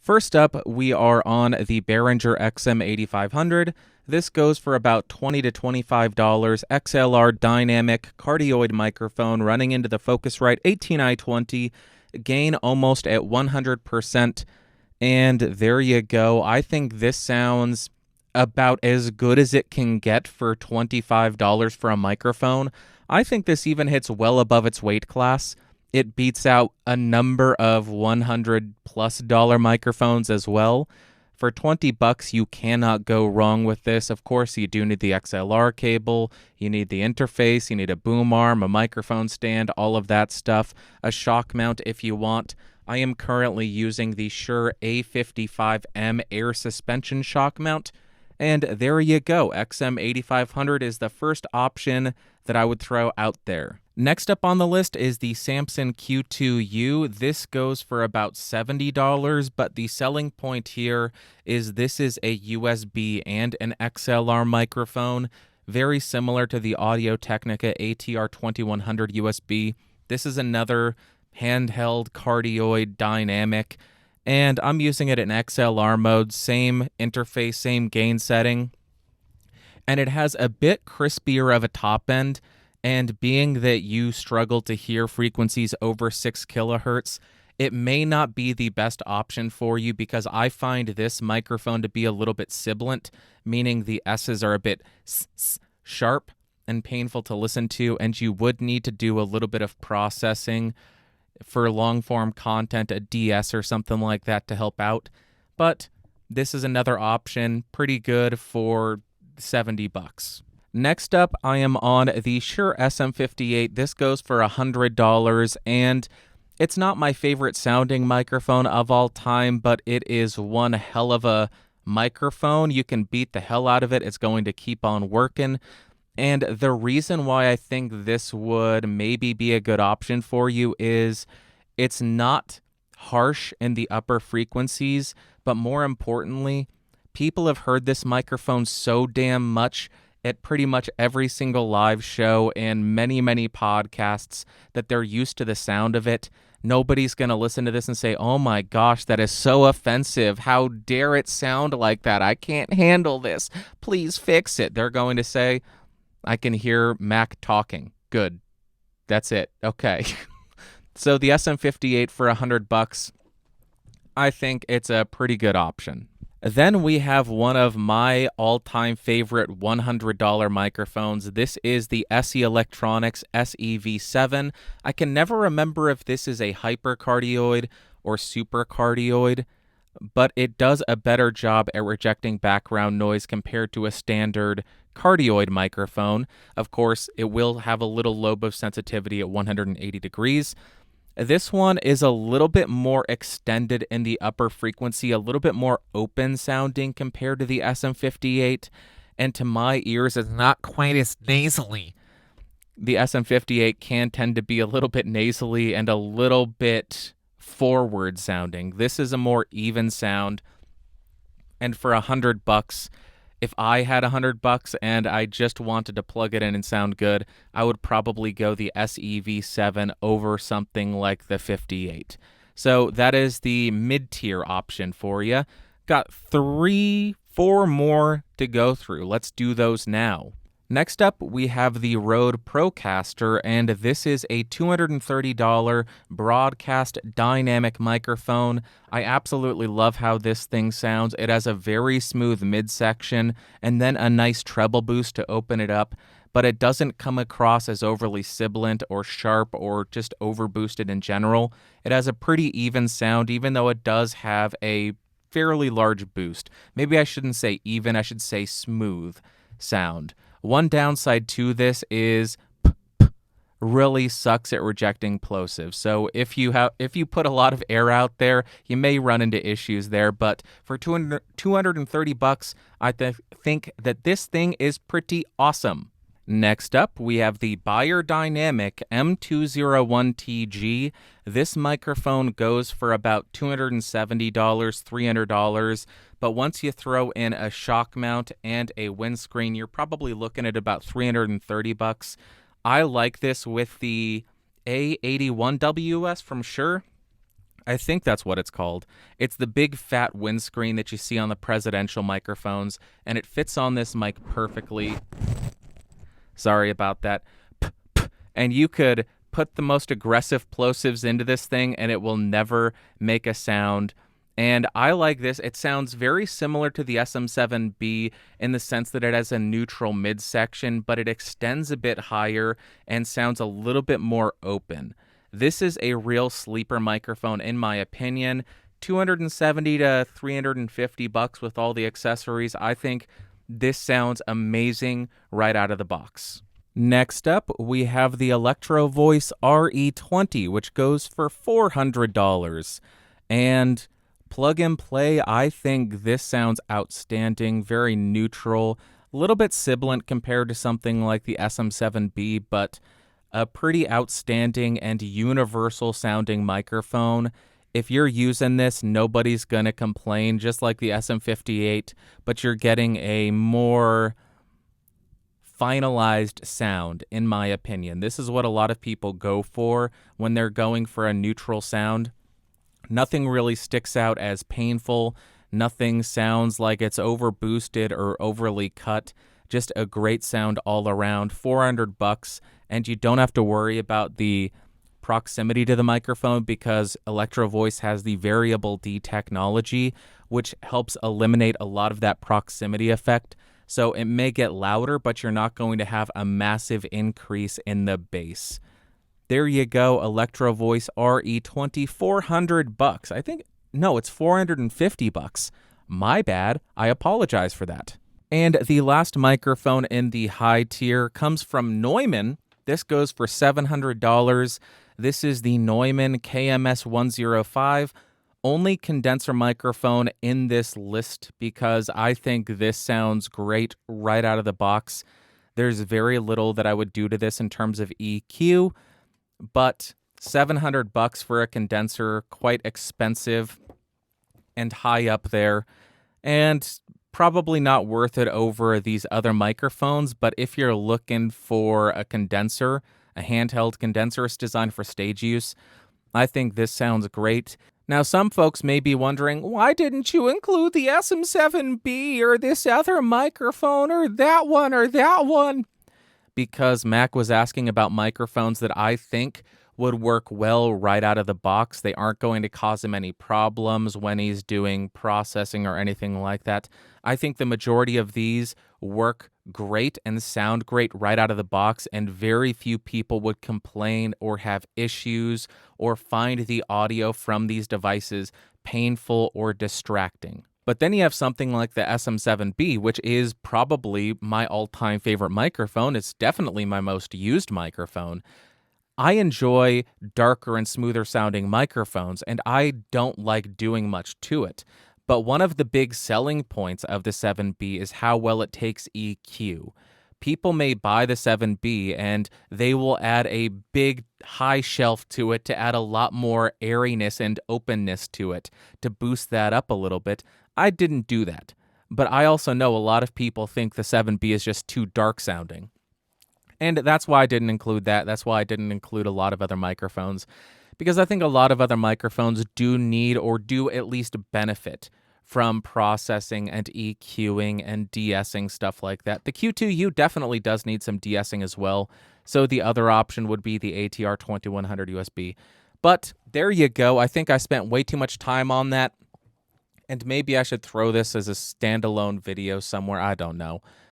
First up, we are on the Behringer XM8500. This goes for about $20 to $25. XLR dynamic cardioid microphone running into the Focusrite 18i20, gain almost at 100%. And there you go. I think this sounds about as good as it can get for $25 for a microphone. I think this even hits well above its weight class. It beats out a number of $100+ microphones as well. For $20, you cannot go wrong with this. Of course, you do need the XLR cable, you need the interface, you need a boom arm, a microphone stand, all of that stuff, a shock mount if you want. I am currently using the Shure A55M air suspension shock mount. And there you go. XM8500 is the first option that I would throw out there. Next up on the list is the Samson Q2U. This goes for about $70, but the selling point here is this is a USB and an XLR microphone, very similar to the Audio-Technica ATR2100 USB. This is another handheld cardioid dynamic, and I'm using it in XLR mode, same interface, same gain setting, and it has a bit crispier of a top end. And being that you struggle to hear frequencies over 6 kilohertz, it may not be the best option for you because I find this microphone to be a little bit sibilant, meaning the S's are a bit sharp and painful to listen to, and you would need to do a little bit of processing for long-form content, a DS or something like that to help out. But this is another option, pretty good for $70. Next up, I am on the Shure SM58. This goes for $100, and it's not my favorite sounding microphone of all time, but it is one hell of a microphone. You can beat the hell out of it. It's going to keep on working. And the reason why I think this would maybe be a good option for you is it's not harsh in the upper frequencies, but more importantly, people have heard this microphone so damn much at pretty much every single live show and many, many podcasts that they're used to the sound of it. Nobody's going to listen to this and say, oh my gosh, that is so offensive. How dare it sound like that? I can't handle this. Please fix it. They're going to say, I can hear Mac talking. Good. That's it. Okay. So the SM58 for $100, I think it's a pretty good option. Then we have one of my all-time favorite $100 microphones. This is the SE Electronics SEV7. I can never remember if this is a hypercardioid or supercardioid, but it does a better job at rejecting background noise compared to a standard cardioid microphone. Of course, it will have a little lobe of sensitivity at 180 degrees. This one is a little bit more extended in the upper frequency, a little bit more open sounding compared to the SM58, and to my ears is not quite as nasally. The SM58 can tend to be a little bit nasally and a little bit forward sounding. This is a more even sound, and for $100, if I had $100 and I just wanted to plug it in and sound good, I would probably go the SEV7 over something like the 58. So that is the mid-tier option for you. Got 3-4 more to go through. Let's do those now. Next up, we have the Rode Procaster, and this is a $230 broadcast dynamic microphone. I absolutely love how this thing sounds. It has a very smooth midsection and then a nice treble boost to open it up, but it doesn't come across as overly sibilant or sharp or just overboosted in general. It has a pretty even sound, even though it does have a fairly large boost. Maybe I shouldn't say even, I should say smooth sound. One downside to this is really sucks at rejecting plosives. So if you put a lot of air out there, you may run into issues there. But for $230, I think that this thing is pretty awesome. Next up, we have the Beyerdynamic M201TG. This microphone goes for about $270, $300. But once you throw in a shock mount and a windscreen, you're probably looking at about $330. I like this with the A81WS from Shure. I think that's what it's called. It's the big fat windscreen that you see on the presidential microphones, and it fits on this mic perfectly. Sorry about that. And you could put the most aggressive plosives into this thing, and it will never make a sound. And I like this. It sounds very similar to the SM7B in the sense that it has a neutral midsection, but it extends a bit higher and sounds a little bit more open. This is a real sleeper microphone, in my opinion. 270 to 350 bucks with all the accessories. I think this sounds amazing right out of the box. Next up, we have the ElectroVoice RE20, which goes for $400. And plug and play, I think this sounds outstanding, very neutral, a little bit sibilant compared to something like the SM7B, but a pretty outstanding and universal sounding microphone. If you're using this, nobody's going to complain, just like the SM58, but you're getting a more finalized sound, in my opinion. This is what a lot of people go for when they're going for a neutral sound. Nothing really sticks out as painful. Nothing sounds like it's over boosted or overly cut. Just a great sound all around. $400, and you don't have to worry about the proximity to the microphone because ElectroVoice has the variable D technology, which helps eliminate a lot of that proximity effect. So it may get louder, but you're not going to have a massive increase in the bass. There you go, ElectroVoice RE20, $400. I think, no, it's $450. My bad. I apologize for that. And the last microphone in the high tier comes from Neumann. This goes for $700. This is the Neumann KMS105. Only condenser microphone in this list because I think this sounds great right out of the box. There's very little that I would do to this in terms of EQ, but $700 for a condenser, quite expensive and high up there, and probably not worth it over these other microphones. But if you're looking for a condenser, a handheld condenser designed for stage use, I think this sounds great. Now, some folks may be wondering, why didn't you include the SM7B or this other microphone or that one or that one? Because Mac was asking about microphones that I think would work well right out of the box. They aren't going to cause him any problems when he's doing processing or anything like that. I think the majority of these work great and sound great right out of the box, and very few people would complain or have issues or find the audio from these devices painful or distracting. But then you have something like the SM7B, which is probably my all-time favorite microphone. It's definitely my most used microphone. I enjoy darker and smoother sounding microphones, and I don't like doing much to it. But one of the big selling points of the 7B is how well it takes EQ. People may buy the 7B and they will add a big high shelf to it to add a lot more airiness and openness to it to boost that up a little bit. I didn't do that. But I also know a lot of people think the 7B is just too dark sounding. And that's why I didn't include that. That's why I didn't include a lot of other microphones. Because I think a lot of other microphones do need or do at least benefit from processing and EQing and de-essing, stuff like that. The Q2U definitely does need some de-essing as well. So the other option would be the ATR 2100 USB. But there you go. I think I spent way too much time on that. And maybe I should throw this as a standalone video somewhere. I don't know.